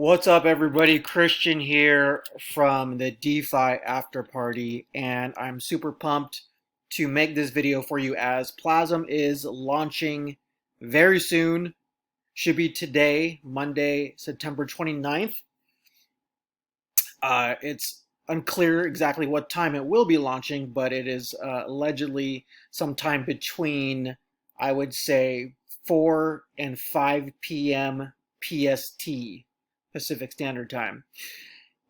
What's up, everybody? Christian here from the DeFi After Party, and I'm super pumped to make this video for you as Plazm is launching very soon. Should be today, Monday, September 29th. It's unclear exactly what time it will be launching, but it is allegedly sometime between, I would say, 4 and 5 p.m. PST. Pacific Standard Time.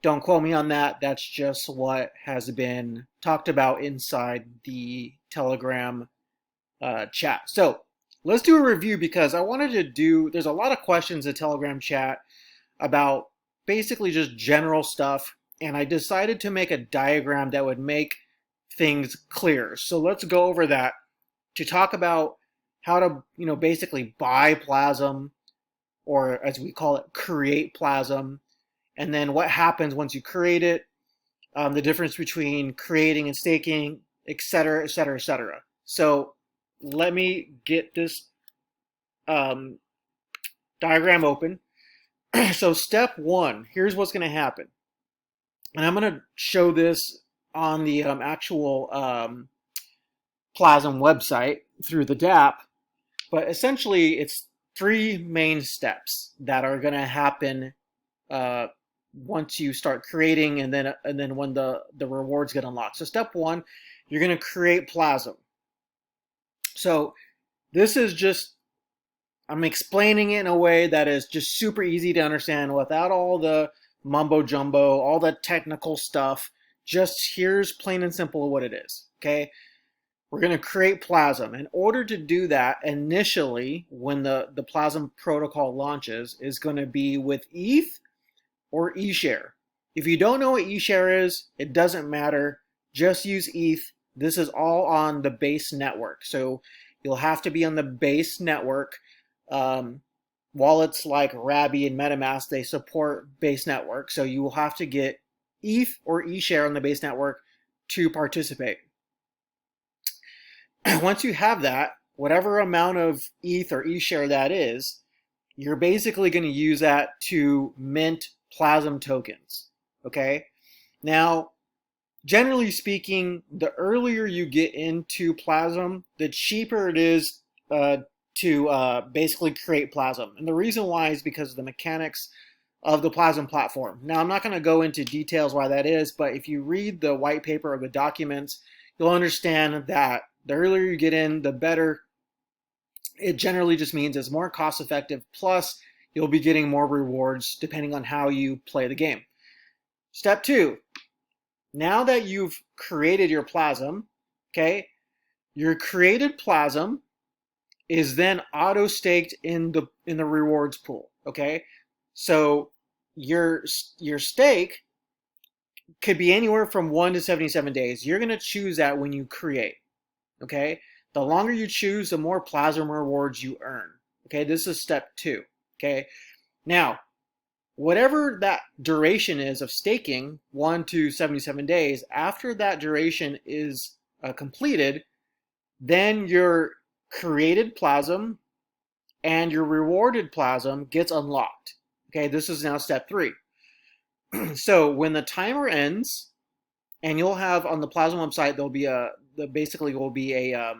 Don't quote me on that. That's just what has been talked about inside the Telegram chat. So let's do a review because I wanted to there's a lot of questions in Telegram chat about basically just general stuff, and I decided to make a diagram that would make things clear. So let's go over that to talk about how to, basically buy Plazm, or as we call it, create Plazm, and then what happens once you create it, the difference between creating and staking, etc., etc., etc. So let me get this diagram open. So step one, here's what's going to happen. And I'm going to show this on the actual Plazm website through the DApp, but essentially it's three main steps that are going to happen once you start creating, and then when the rewards get unlocked. So step one, you're going to create Plazm. So this is just, I'm explaining it in a way that is just super easy to understand without all the mumbo jumbo, all the technical stuff. Just here's plain and simple what it is. Okay. We're going to create Plazm. In order to do that, initially, when the Plazm protocol launches, is going to be with ETH or EShare. If you don't know what EShare is, it doesn't matter. Just use ETH. This is all on the base network. So you'll have to be on the base network. Wallets like Rabby and MetaMask, they support base network. So you will have to get ETH or EShare on the base network to participate. Once you have that, whatever amount of ETH or EShare that is, you're basically going to use that to mint Plazm tokens. Okay? Now, generally speaking, the earlier you get into Plazm, the cheaper it is to basically create Plazm. And the reason why is because of the mechanics of the Plazm platform. Now, I'm not going to go into details why that is, but if you read the white paper or the documents, you'll understand that the earlier you get in, the better. It generally just means it's more cost effective, plus you'll be getting more rewards depending on how you play the game. Step two, now that you've created your Plazm, okay, your created Plazm is then auto staked in the rewards pool. Okay, so your stake could be anywhere from 1 to 77 days. You're going to choose that when you create. Okay, the longer you choose, the more Plazm rewards you earn. Okay, this is step two. Okay, now whatever that duration is of staking, 1 to 77 days, after that duration is completed, then your created Plazm and your rewarded Plazm gets unlocked. Okay, this is now step three. So when the timer ends, and you'll have on the Plazm website, there'll be basically will be a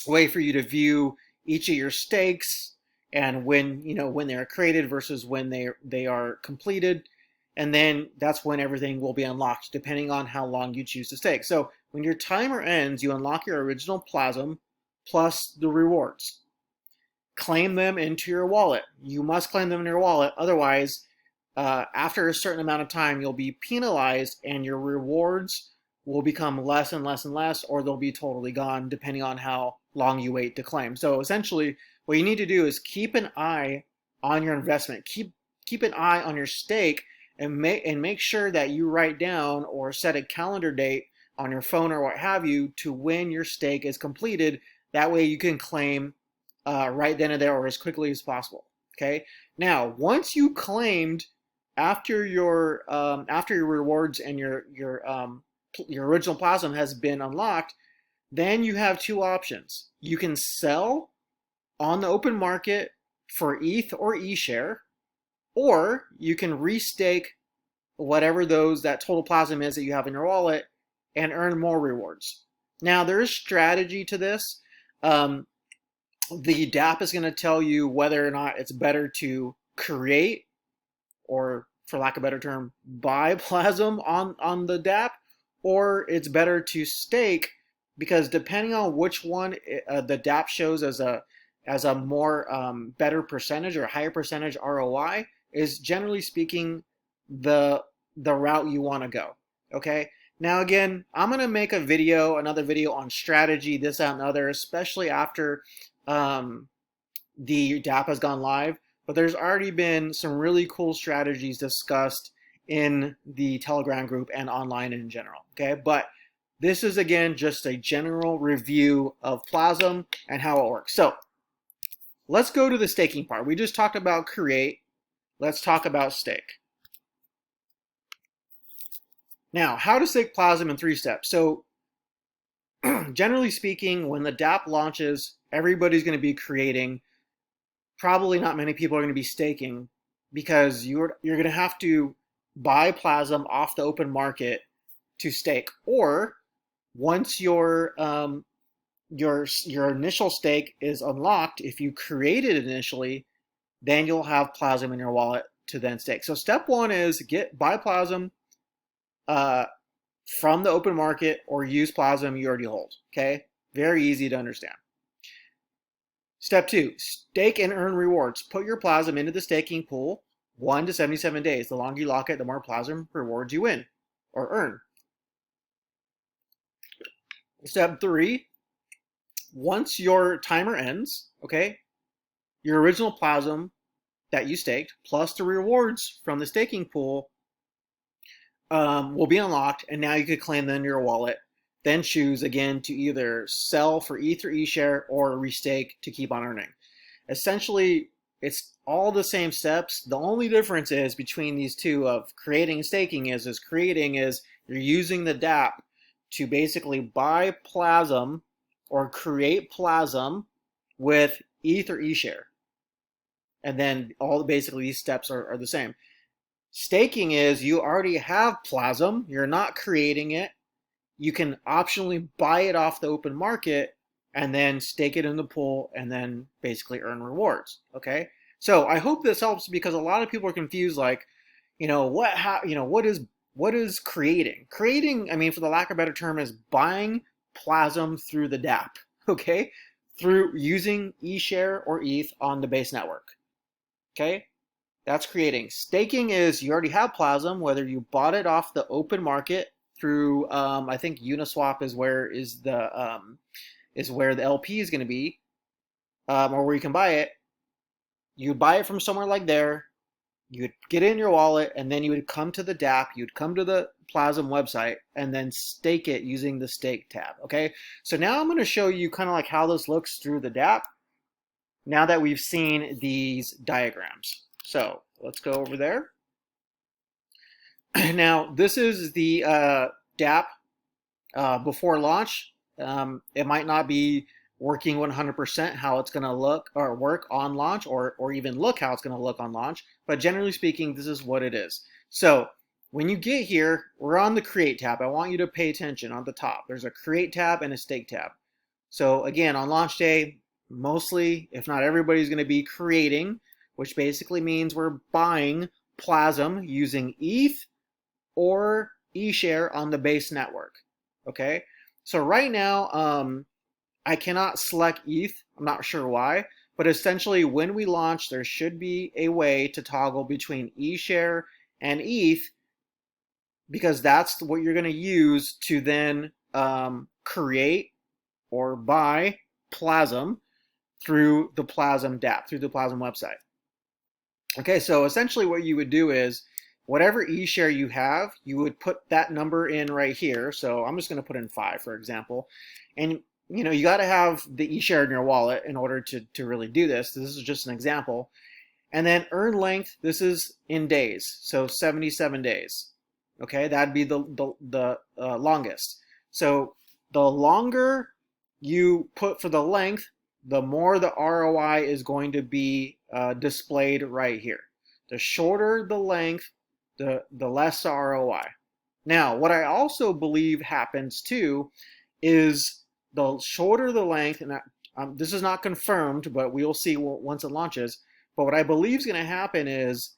way for you to view each of your stakes and when they're created versus when they are completed, and then that's when everything will be unlocked depending on how long you choose to stake. So when your timer ends, you unlock your original Plazm plus the rewards. Claim them into your wallet. You must claim them in your wallet, otherwise after a certain amount of time, you'll be penalized and your rewards will become less and less and less, or they'll be totally gone depending on how long you wait to claim. So essentially, what you need to do is keep an eye on your investment. Keep an eye on your stake, and make sure that you write down or set a calendar date on your phone or what have you to when your stake is completed. That way you can claim right then and there or as quickly as possible. Okay. Now, once you claimed after your rewards and your original Plazm has been unlocked, then you have two options. You can sell on the open market for ETH or EShare, or you can restake whatever that total plasm is that you have in your wallet and earn more rewards. Now, there is strategy to this. The DApp is going to tell you whether or not it's better to create, or for lack of a better term, buy Plasm on the DApp, or it's better to stake, because depending on which one the DApp shows as a more better percentage or higher percentage ROI, is generally speaking the route you want to go. Okay. Now again, I'm gonna make another video on strategy, this, that, and other, especially after the DApp has gone live. But there's already been some really cool strategies discussed in the Telegram group and online in general. Okay, but this is again just a general review of Plasm and how it works. So let's go to the staking part. We just talked about create. Let's talk about stake. Now, how to stake Plasm in 3 steps. So generally speaking, when the DApp launches, everybody's going to be creating. Probably not many people are going to be staking, because you're going to have to buy Plasm off the open market to stake. Or once your initial stake is unlocked, if you created it initially, then you'll have Plasm in your wallet to then stake. So step 1 is buy Plasm from the open market, or use Plasm you already hold. Okay, very easy to understand. Step 2, stake and earn rewards. Put your Plasm into the staking pool 1 to 77 days. The longer you lock it, the more Plasm rewards you win or earn. Step 3, once your timer ends, okay, your original Plasm that you staked plus the rewards from the staking pool will be unlocked, and now you could claim them in your wallet. Then choose again to either sell for ETH or EShare, or restake to keep on earning. Essentially, it's all the same steps. The only difference is between these two of creating and staking is creating is you're using the DApp to basically buy Plasm or create Plasm with ETH or EShare. And then basically these steps are the same. Staking is you already have Plasm, you're not creating it. You can optionally buy it off the open market and then stake it in the pool and then basically earn rewards. Okay, so I hope this helps, because a lot of people are confused, like, what is creating? Creating, I mean, for the lack of a better term, is buying Plasm through the DApp. Okay, through using EShare or ETH on the base network. Okay, that's creating. Staking is you already have Plasm, whether you bought it off the open market through I think Uniswap is where the LP is going to be, or where you can buy it. You buy it from somewhere like there, you would get it in your wallet, and then you would come to the DApp, you'd come to the Plasm website, and then stake it using the stake tab. Okay, so now I'm going to show you kind of like how this looks through the DApp now that we've seen these diagrams. So let's go over there. Now, this is the DApp before launch. It might not be working 100% how it's going to look or work on launch, or even look how it's going to look on launch. But generally speaking, this is what it is. So when you get here, we're on the Create tab. I want you to pay attention on the top. There's a Create tab and a Stake tab. So again, on launch day, mostly, if not everybody's going to be creating, which basically means we're buying Plasm using ETH or EShare on the base network. Okay, so right now I cannot select ETH. I'm not sure why, but essentially when we launch, there should be a way to toggle between EShare and ETH, because that's what you're going to use to then create or buy Plasm through the Plasm DApp, through the Plasm website. Okay, so essentially what you would do is whatever EShare you have, you would put that number in right here. So I'm just going to put in 5, for example. And you got to have the EShare in your wallet in order to really do this. This is just an example. And then earn length, this is in days, so 77 days. Okay, that'd be the longest. So the longer you put for the length, the more the ROI is going to be displayed right here. The shorter the length, the less the ROI. Now, what I also believe happens too is the shorter the length, and this is not confirmed, but we'll see once it launches. But what I believe is going to happen is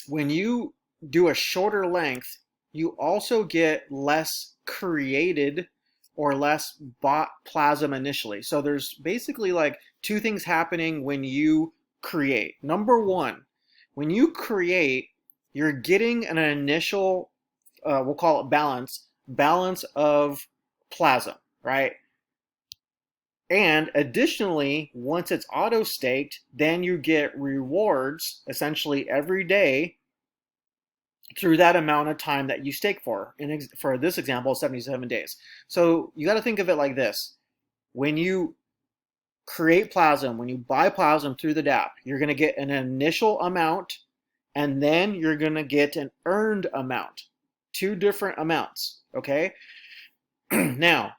when you do a shorter length, you also get less created or less bought Plasm initially. So there's basically like two things happening when you create. Number one, when you create, you're getting an initial, we'll call it balance of Plasm, right? And additionally, once it's auto staked, then you get rewards essentially every day through that amount of time that you stake for. For this example, 77 days. So you got to think of it like this. When you create Plasm, when you buy Plasm through the DApp, you're going to get an initial amount, and then you're going to get an earned amount. Two different amounts, okay? Now,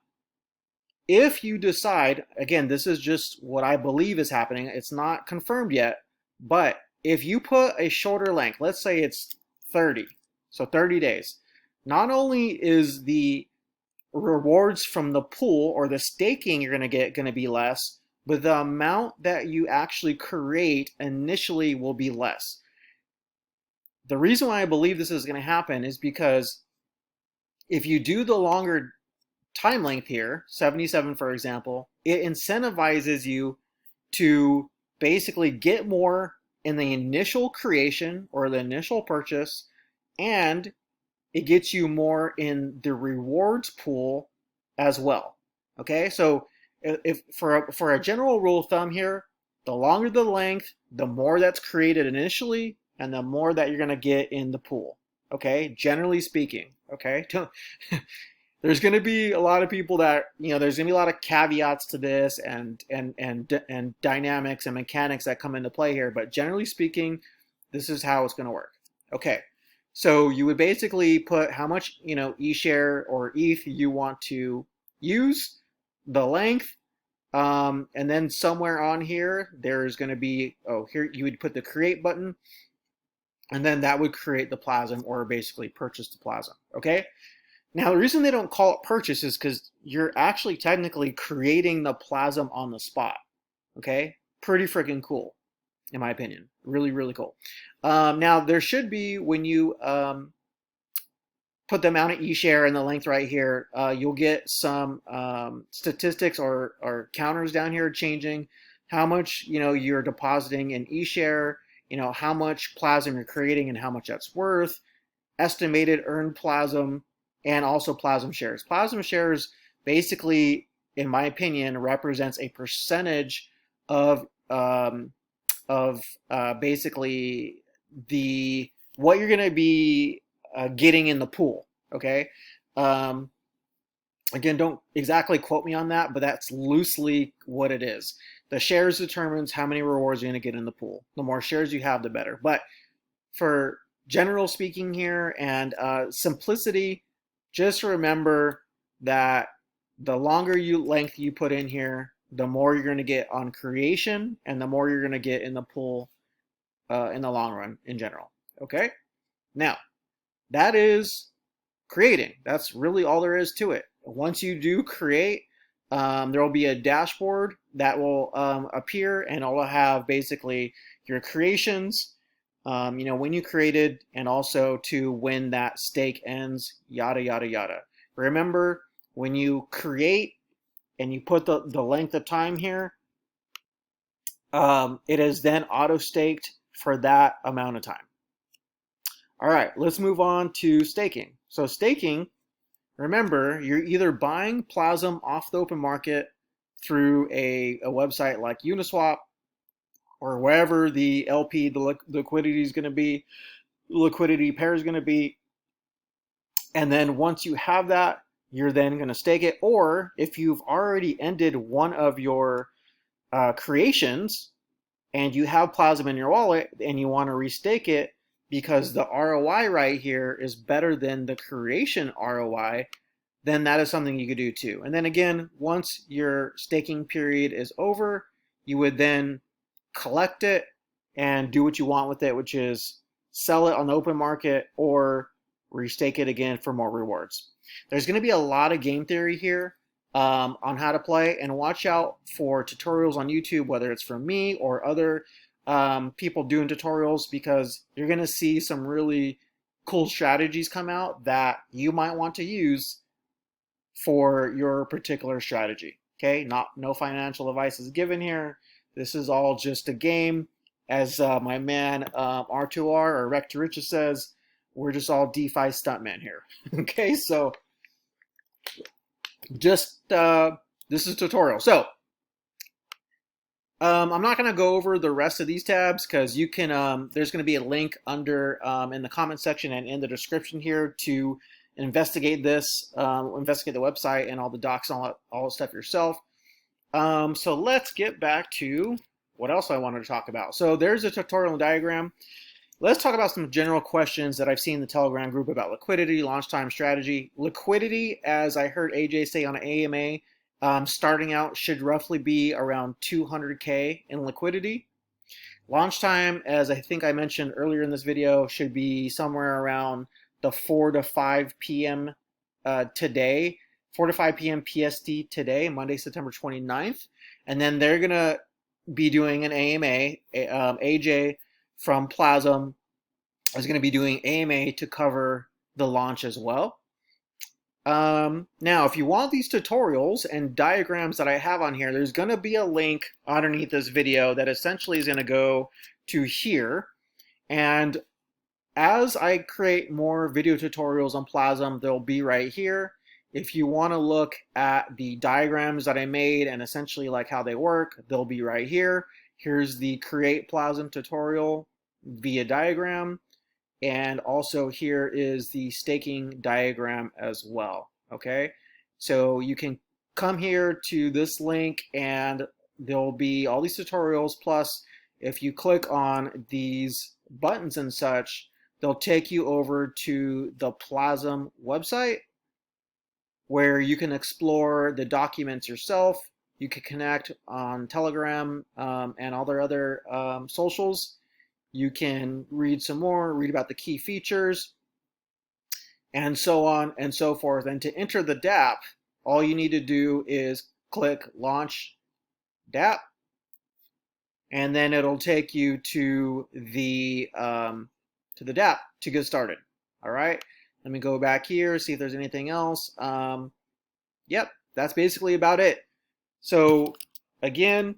if you decide, again, this is just what I believe is happening, it's not confirmed yet, but if you put a shorter length, let's say it's 30, so 30 days, not only is the rewards from the pool or the staking you're going to be less, but the amount that you actually create initially will be less. The reason why I believe this is going to happen is because if you do the longer time length here, 77 for example, it incentivizes you to basically get more in the initial creation or the initial purchase, and it gets you more in the rewards pool as well. Okay, so if for a general rule of thumb here, the longer the length, the more that's created initially, and the more that you're going to get in the pool. Okay, generally speaking. Okay, there's going to be a lot of people that, there's going to be a lot of caveats to this and dynamics and mechanics that come into play here, but generally speaking, this is how it's going to work. Okay, so you would basically put how much EShare or ETH you want to use, the length, and then somewhere on here there's going to be, here you would put the create button, and then that would create the Plasm, or basically purchase the Plasm. Okay. Now, the reason they don't call it purchase is because you're actually technically creating the Plasm on the spot. Okay? Pretty freaking cool, in my opinion. Really, really cool. Now, there should be, when you put the amount of EShare and the length right here, you'll get some statistics or counters down here changing how much you're depositing in EShare, how much Plasm you're creating and how much that's worth, estimated earned Plasm, and also Plasm shares. Plasm shares basically, in my opinion, represents a percentage of basically what you're going to be getting in the pool. Okay. Again, don't exactly quote me on that, but that's loosely what it is. The shares determines how many rewards you're going to get in the pool. The more shares you have, the better. But for general speaking here and simplicity, just remember that the longer length you put in here, the more you're going to get on creation, and the more you're going to get in the pool in the long run in general. Okay? Now, that is creating. That's really all there is to it. Once you do create, there will be a dashboard that will appear, and it will have basically your creations, when you created, and also to when that stake ends, yada, yada, yada. Remember, when you create and you put the length of time here, it is then auto staked for that amount of time. All right, let's move on to staking. So staking, remember, you're either buying Plasm off the open market through a website like Uniswap, or wherever the LP, the liquidity is going to be, liquidity pair is going to be. And then once you have that, you're then going to stake it. Or if you've already ended one of your creations and you have Plasm in your wallet and you want to restake it because the ROI right here is better than the creation ROI, then that is something you could do too. And then again, once your staking period is over, you would then collect it and do what you want with it, which is sell it on the open market or restake it again for more rewards. There's going to be a lot of game theory here on how to play, and watch out for tutorials on YouTube, whether it's from me or other people doing tutorials, because you're going to see some really cool strategies come out that you might want to use for your particular strategy. Okay, no financial advice is given here. This is all just a game. As my man R2R or Rectoricha says, we're just all DeFi stuntmen here. Okay, so just this is a tutorial. So I'm not going to go over the rest of these tabs, because you can there's going to be a link under in the comment section and in the description here to investigate this, investigate the website and all the docs and all the stuff yourself. So let's get back to what else I wanted to talk about. So there's a tutorial and diagram. Let's talk about some general questions that I've seen in the Telegram group about liquidity, launch time, strategy. Liquidity, as I heard AJ say on an AMA, starting out should roughly be around 200K in liquidity. Launch time, as I think I mentioned earlier in this video, should be somewhere around the 4 to 5 p.m. Today, 4 to 5 p.m. PST today, Monday, September 29th. And then they're going to be doing an AMA. AJ from Plazm is going to be doing AMA to cover the launch as well. Now, if you want these tutorials and diagrams that I have on here, there's going to be a link underneath this video that essentially is going to go to here. And as I create more video tutorials on Plazm, they'll be right here. If you want to look at the diagrams that I made and essentially like how they work, they'll be right here. Here's the Create Plazm tutorial via diagram. And also here is the staking diagram as well. Okay, so you can come here to this link and there'll be all these tutorials. Plus, if you click on these buttons and such, they'll take you over to the Plazm website, where you can explore the documents yourself. You can connect on Telegram and all their other socials. You can read some more, read about the key features, and so on and so forth. And to enter the DApp, all you need to do is click Launch DApp, and then it'll take you to the DApp to get started. All right. Let me go back here, see if there's anything else. Yep, that's basically about it. So again,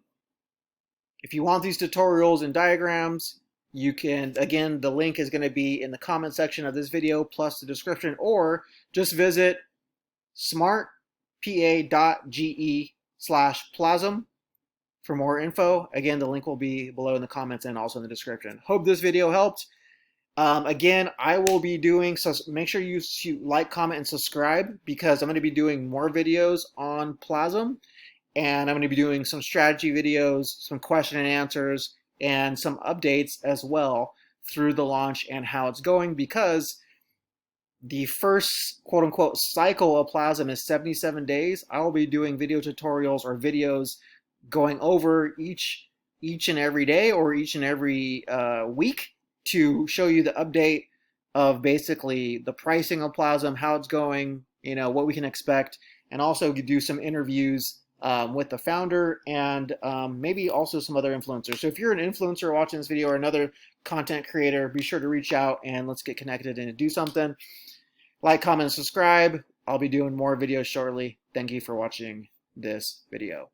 if you want these tutorials and diagrams, you can, again, the link is going to be in the comment section of this video plus the description, or just visit smartpa.ge/Plazm for more info. Again, the link will be below in the comments and also in the description. Hope this video helped. Again, I will be doing, so make sure you like, comment, and subscribe, because I'm going to be doing more videos on Plazm, and I'm going to be doing some strategy videos, some question and answers, and some updates as well through the launch and how it's going, because the first quote-unquote cycle of Plazm is 77 days. I will be doing video tutorials or videos going over each and every day or each and every week, to show you the update of basically the pricing of Plazm, how it's going, you know, what we can expect, and also do some interviews with the founder and maybe also some other influencers. So if you're an influencer watching this video or another content creator, be sure to reach out and let's get connected and do something. Like, comment, and subscribe. I'll be doing more videos shortly. Thank you for watching this video.